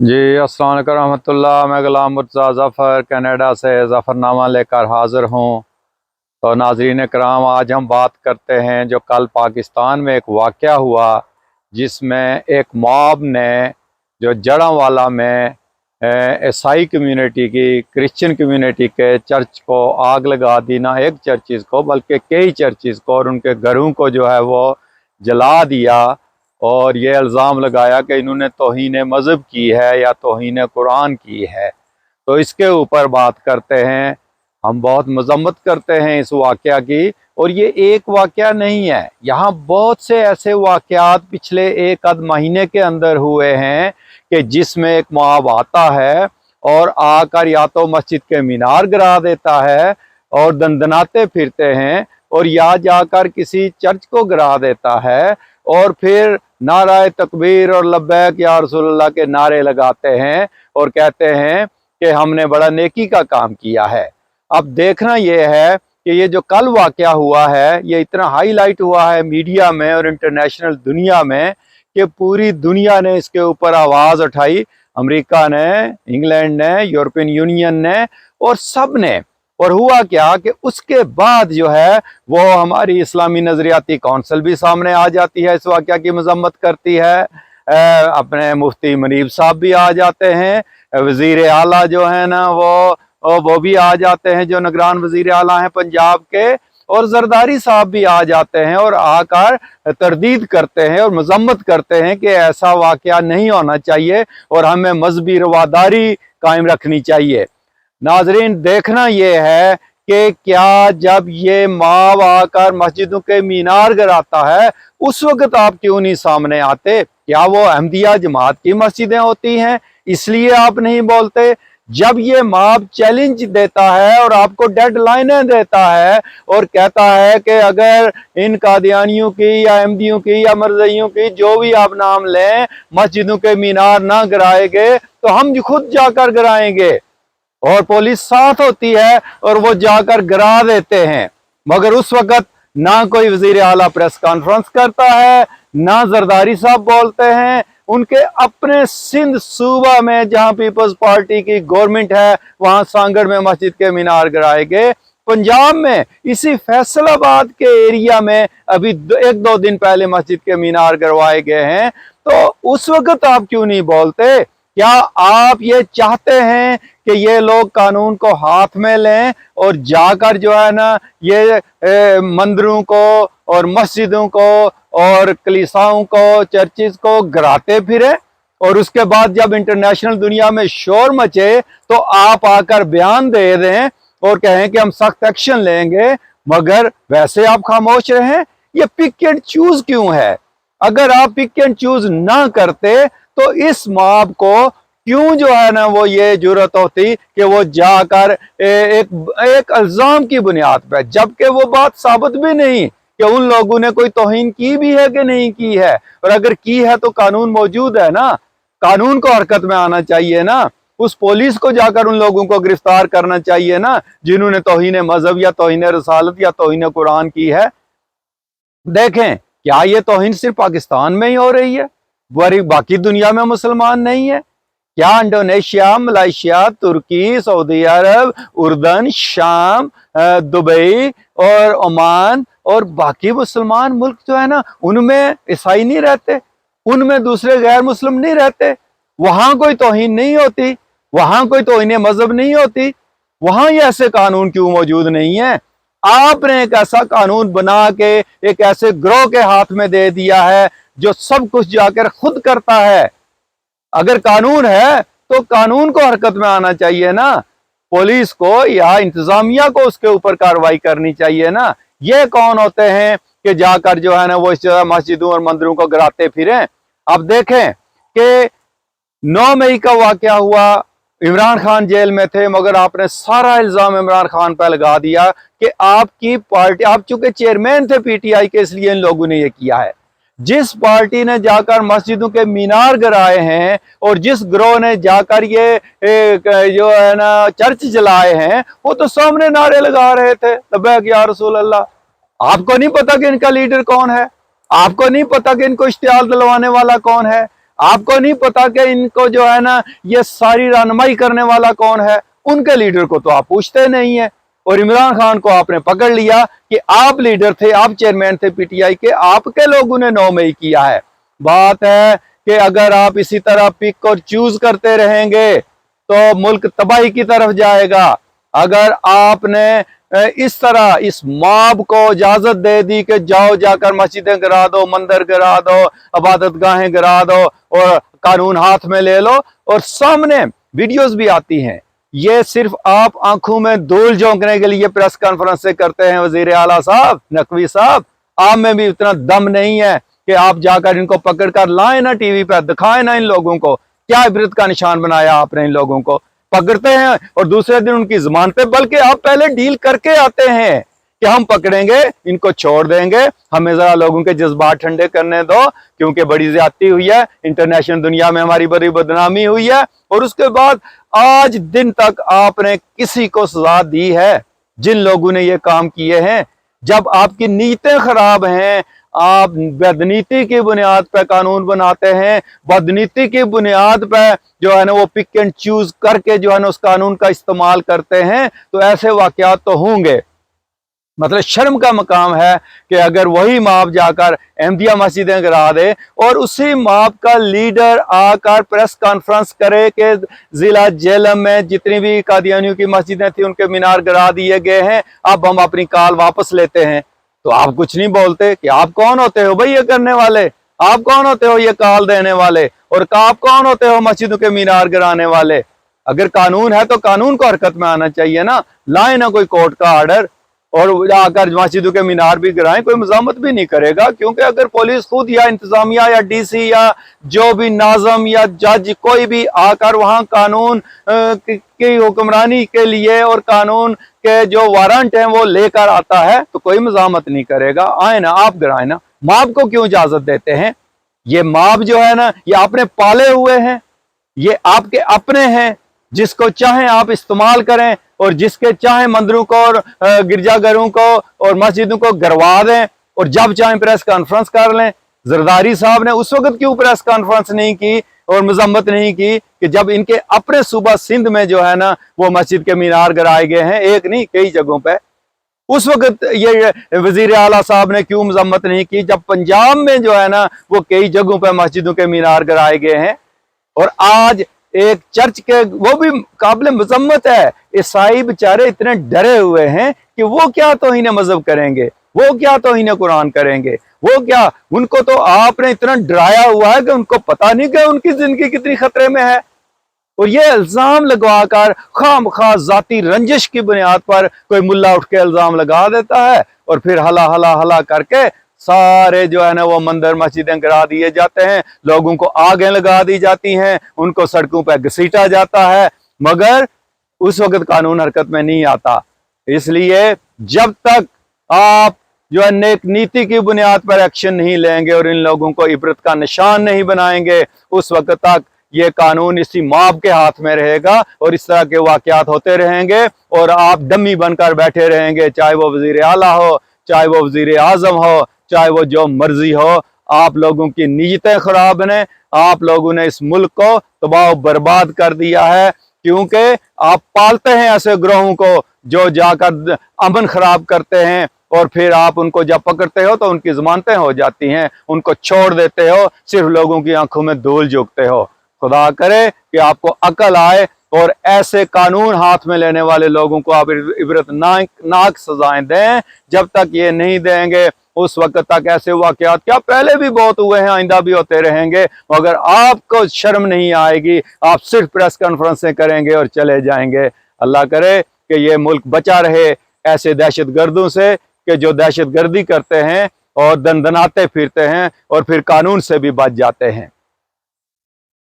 جی السلام علیکم رحمۃ اللہ۔ میں غلام مرتضیٰ ظفر کینیڈا سے ظفرنامہ لے کر حاضر ہوں۔ تو ناظرین کرام، آج ہم بات کرتے ہیں جو کل پاکستان میں ایک واقعہ ہوا، جس میں ایک موب نے جو جڑاں میں عیسائی کمیونٹی کی، کرسچن کمیونٹی کے چرچ کو آگ لگا دی۔ نہ ایک چرچز کو بلکہ کئی چرچز کو، اور ان کے گھروں کو جو ہے وہ جلا دیا، اور یہ الزام لگایا کہ انہوں نے توہین مذہب کی ہے یا توہین قرآن کی ہے۔ تو اس کے اوپر بات کرتے ہیں۔ ہم بہت مذمت کرتے ہیں اس واقعہ کی، اور یہ ایک واقعہ نہیں ہے، یہاں بہت سے ایسے واقعات پچھلے ایک آدھ مہینے کے اندر ہوئے ہیں کہ جس میں ایک موب آتا ہے اور آ کر یا تو مسجد کے مینار گرا دیتا ہے اور دندناتے پھرتے ہیں، اور یا جا کر کسی چرچ کو گرا دیتا ہے، اور پھر نعرہ تکبیر اور لبیک یا رسول اللہ کے نعرے لگاتے ہیں اور کہتے ہیں کہ ہم نے بڑا نیکی کا کام کیا ہے۔ اب دیکھنا یہ ہے کہ یہ جو کل واقعہ ہوا ہے، یہ اتنا ہائی لائٹ ہوا ہے میڈیا میں اور انٹرنیشنل دنیا میں کہ پوری دنیا نے اس کے اوپر آواز اٹھائی۔ امریکہ نے، انگلینڈ نے، یورپین یونین نے، اور سب نے۔ اور ہوا کیا کہ اس کے بعد جو ہے وہ ہماری اسلامی نظریاتی کونسل بھی سامنے آ جاتی ہے، اس واقعہ کی مذمت کرتی ہے، اپنے مفتی منیب صاحب بھی آ جاتے ہیں، وزیر اعلیٰ جو ہے نا وہ بھی آ جاتے ہیں، جو نگران وزیر اعلیٰ ہیں پنجاب کے، اور زرداری صاحب بھی آ جاتے ہیں اور آ کر تردید کرتے ہیں اور مذمت کرتے ہیں کہ ایسا واقعہ نہیں ہونا چاہیے اور ہمیں مذہبی رواداری قائم رکھنی چاہیے۔ ناظرین، دیکھنا یہ ہے کہ کیا جب یہ موب آ کر مسجدوں کے مینار گراتا ہے، اس وقت آپ کیوں نہیں سامنے آتے؟ کیا وہ احمدیہ جماعت کی مسجدیں ہوتی ہیں اس لیے آپ نہیں بولتے؟ جب یہ موب چیلنج دیتا ہے اور آپ کو ڈیڈ لائنیں دیتا ہے اور کہتا ہے کہ اگر ان قادیانیوں کی یا احمدیوں کی یا مرزائیوں کی جو بھی آپ نام لیں مسجدوں کے مینار نہ گرائے گے تو ہم خود جا کر گرائیں گے، اور پولیس ساتھ ہوتی ہے اور وہ جا کر گرا دیتے ہیں، مگر اس وقت نہ کوئی وزیر اعلیٰ پریس کانفرنس کرتا ہے، نہ زرداری صاحب بولتے ہیں۔ ان کے اپنے سندھ صوبہ میں جہاں پیپلز پارٹی کی گورنمنٹ ہے، وہاں سانگڑ میں مسجد کے مینار گرائے گئے۔ پنجاب میں اسی فیصل آباد کے ایریا میں ابھی ایک دو دن پہلے مسجد کے مینار گروائے گئے ہیں۔ تو اس وقت آپ کیوں نہیں بولتے؟ کیا آپ یہ چاہتے ہیں کہ یہ لوگ قانون کو ہاتھ میں لیں اور جا کر جو ہے نا یہ مندروں کو اور مسجدوں کو اور کلیساؤں کو، چرچز کو گراتے پھریں، اور اس کے بعد جب انٹرنیشنل دنیا میں شور مچے تو آپ آ کر بیان دے دیں اور کہیں کہ ہم سخت ایکشن لیں گے، مگر ویسے آپ خاموش رہیں؟ یہ پک اینڈ چوز کیوں ہے؟ اگر آپ پک اینڈ چوز نہ کرتے تو اس موب کو کیوں جو ہے نا وہ یہ جرأت ہوتی کہ وہ جا کر ایک الزام کی بنیاد پہ، جبکہ وہ بات ثابت بھی نہیں کہ ان لوگوں نے کوئی توہین کی بھی ہے کہ نہیں کی ہے، اور اگر کی ہے تو قانون موجود ہے نا، قانون کو حرکت میں آنا چاہیے نا، اس پولیس کو جا کر ان لوگوں کو گرفتار کرنا چاہیے نا جنہوں نے توہین مذہب یا توہین رسالت یا توہین قرآن کی ہے۔ دیکھیں، کیا یہ توہین صرف پاکستان میں ہی ہو رہی ہے؟ باقی دنیا میں مسلمان نہیں ہے؟ کیا انڈونیشیا، ملائیشیا، ترکی، سعودی عرب، اردن، شام، دبئی اور عمان اور باقی مسلمان ملک جو ہے نا، ان میں عیسائی نہیں رہتے، ان میں دوسرے غیر مسلم نہیں رہتے؟ وہاں کوئی توہین نہیں ہوتی؟ وہاں کوئی توہین مذہب نہیں ہوتی؟ وہاں یہ ایسے قانون کیوں موجود نہیں ہیں؟ آپ نے ایک ایسا قانون بنا کے ایک ایسے گروہ کے ہاتھ میں دے دیا ہے جو سب کچھ جا کر خود کرتا ہے۔ اگر قانون ہے تو قانون کو حرکت میں آنا چاہیے نا، پولیس کو یا انتظامیہ کو اس کے اوپر کارروائی کرنی چاہیے نا۔ یہ کون ہوتے ہیں کہ جا کر جو ہے نا وہ اس جگہ مسجدوں اور مندروں کو گراتے پھریں؟ اب دیکھیں کہ 9 مئی کا واقعہ ہوا، عمران خان جیل میں تھے، مگر آپ نے سارا الزام عمران خان پہ لگا دیا کہ آپ کی پارٹی، آپ چونکہ چیئرمین تھے پی ٹی آئی کے، اس لیے ان لوگوں نے یہ کیا ہے۔ جس پارٹی نے جا کر مسجدوں کے مینار گرائے ہیں اور جس گروہ نے جا کر یہ جو ہے نا چرچ جلائے ہیں، وہ تو سامنے نعرے لگا رہے تھے لبیک یا رسول اللہ۔ آپ کو نہیں پتا کہ ان کا لیڈر کون ہے؟ آپ کو نہیں پتا کہ ان کو اشتعال دلوانے والا کون ہے؟ आपको नहीं पता कि इनको जो है ना ये सारी रहनुमाई करने वाला कौन है? उनके लीडर को तो आप पूछते नहीं है। और इमरान खान को आपने पकड़ लिया कि आप लीडर थे, आप चेयरमैन थे पीटीआई के, आपके लोगों ने 9 मई किया है। बात है कि अगर आप इसी तरह पिक और चूज करते रहेंगे तो मुल्क तबाही की तरफ जाएगा। अगर आपने इस तरह इस मॉब को इजाजत दे दी कि जाओ जाकर मस्जिदें गिरा दो, मंदिर गिरा दो, इबादत गाहें गिरा दो और कानून हाथ में ले लो, और सामने वीडियोस भी आती हैं, ये सिर्फ आप आंखों में धूल झोंकने के लिए प्रेस कॉन्फ्रेंस से करते हैं वजीर आला साहब, नकवी साहब। आप में भी इतना दम नहीं है कि आप जाकर इनको पकड़ कर लाए ना टीवी पर, दिखाए ना इन लोगों को। क्या इबरत का निशान बनाया आपने इन लोगों को? पकड़ते हैं और दूसरे दिन उनकी जमानतें, बल्कि आप पहले डील करके आते हैं कि हम पकड़ेंगे, इनको छोड़ देंगे, हमें जरा लोगों के जज्बात ठंडे करने दो, क्योंकि बड़ी ज्यादती हुई है, इंटरनेशनल दुनिया में हमारी बड़ी बदनामी हुई है। और उसके बाद आज दिन तक आपने किसी को सजा दी है जिन लोगों ने ये काम किए हैं? जब आपकी नीयतें खराब हैं, आप बदनीति की बुनियाद पर कानून बनाते हैं, बदनीति की बुनियाद पर जो है ना वो पिक एंड चूज करके जो है ना उस कानून का इस्तेमाल करते हैं, तो ऐसे वाकयात तो होंगे। मतलब शर्म का मकाम है कि अगर वही मॉब जाकर अहमदिया मस्जिदें गिरा दे और उसी मॉब का लीडर आकर प्रेस कॉन्फ्रेंस करे कि जिला जेलम में जितनी भी कादियानियों की मस्जिदें थी उनके मीनार गिरा दिए गए हैं, अब हम अपनी कॉल वापस लेते हैं। तो आप कुछ नहीं बोलते कि आप कौन होते हो भाई ये करने वाले? आप कौन होते हो ये कॉल देने वाले? और आप कौन होते हो मस्जिदों के मीनार गिराने वाले? अगर कानून है तो कानून को हरकत में आना चाहिए ना, लाए ना कोई कोर्ट का आर्डर और आकर मस्जिदों के मीनार भी गिराएं, कोई मज़ामत भी नहीं करेगा। क्योंकि अगर पुलिस खुद या इंतजामिया या डीसी या जो भी नाज़म या जज कोई भी आकर वहां कानून की हुक्मरानी के लिए और कानून के जो वारंट हैं वो लेकर आता है तो कोई मज़ामत नहीं करेगा। आए ना, आप गिराए ना। मॉब को क्यों इजाजत देते हैं? ये मॉब जो है ना ये आपने पाले हुए हैं, ये आपके अपने हैं, जिसको चाहें आप इस्तेमाल करें और जिसके चाहे मंदिरों को और गिरजाघरों को और मस्जिदों को गिरवा दें और जब चाहें प्रेस कॉन्फ्रेंस कर लें। जरदारी साहब ने उस वक्त क्यों प्रेस कॉन्फ्रेंस नहीं की और मजम्मत नहीं की कि जब इनके अपने सूबा सिंध में जो है ना वो मस्जिद के मीनार गिराए गए हैं, एक नहीं कई जगहों पे। उस वक्त ये वजीर आला साहब ने क्यों मजम्मत नहीं की जब पंजाब में जो है ना वो कई जगहों पे मस्जिदों के मीनार गिराए गए हैं? और आज एक चर्च के, वो भी काबिल मजम्मत है, ईसाई बेचारे इतने डरे हुए हैं कि वो क्या तौहीन मजहब करेंगे, वो क्या तौहीन कुरान करेंगे, वो क्या, उनको तो आपने इतना डराया हुआ है कि उनको पता नहीं कि उनकी जिंदगी कितनी खतरे में है। और ये इल्जाम लगवाकर खामखा जाती रंजिश की बुनियाद पर कोई मुल्ला उठ के इल्जाम लगा देता है और फिर हला हला हला करके सारे जो है ना वो मंदिर मस्जिदें गिरा दिए जाते हैं, लोगों को आगें लगा दी जाती हैं, उनको सड़कों पर घसीटा जाता है, मगर उस वक्त कानून हरकत में नहीं आता। इसलिए जब तक आप जो है नेक नीति की बुनियाद पर एक्शन नहीं लेंगे और इन लोगों को इबरत का निशान नहीं बनाएंगे, उस वक्त तक ये कानून इसी मॉब के हाथ में रहेगा और इस तरह के वाकयात होते रहेंगे और आप डमी बनकर बैठे रहेंगे, चाहे वो वजीर आला हो, चाहे वो वजीर आजम हो, चाहे वो जो मर्जी हो। आप लोगों की नीयतें खराब हैं, आप लोगों ने इस मुल्क को तबाह बर्बाद कर दिया है, क्योंकि आप पालते हैं ऐसे ग्रोहों को जो जाकर अमन खराब करते हैं और फिर आप उनको जब पकड़ते हो तो उनकी जमानतें हो जाती हैं, उनको छोड़ देते हो, सिर्फ लोगों की आंखों में धूल झोंकते हो। खुदा करे कि आपको अकल आए और ऐसे कानून हाथ में लेने वाले लोगों को आप इबरतनाक सजाएं दें। जब तक ये नहीं देंगे उस वक्त तक ऐसे वाकयात क्या पहले भी बहुत हुए हैं, आइंदा भी होते रहेंगे, मगर आपको शर्म नहीं आएगी, आप सिर्फ प्रेस कॉन्फ्रेंसें करेंगे और चले जाएंगे। अल्लाह करे कि ये मुल्क बचा रहे ऐसे दहशत गर्दों से कि जो दहशत गर्दी करते हैं और दंदनाते फिरते हैं और फिर कानून से भी बच जाते हैं।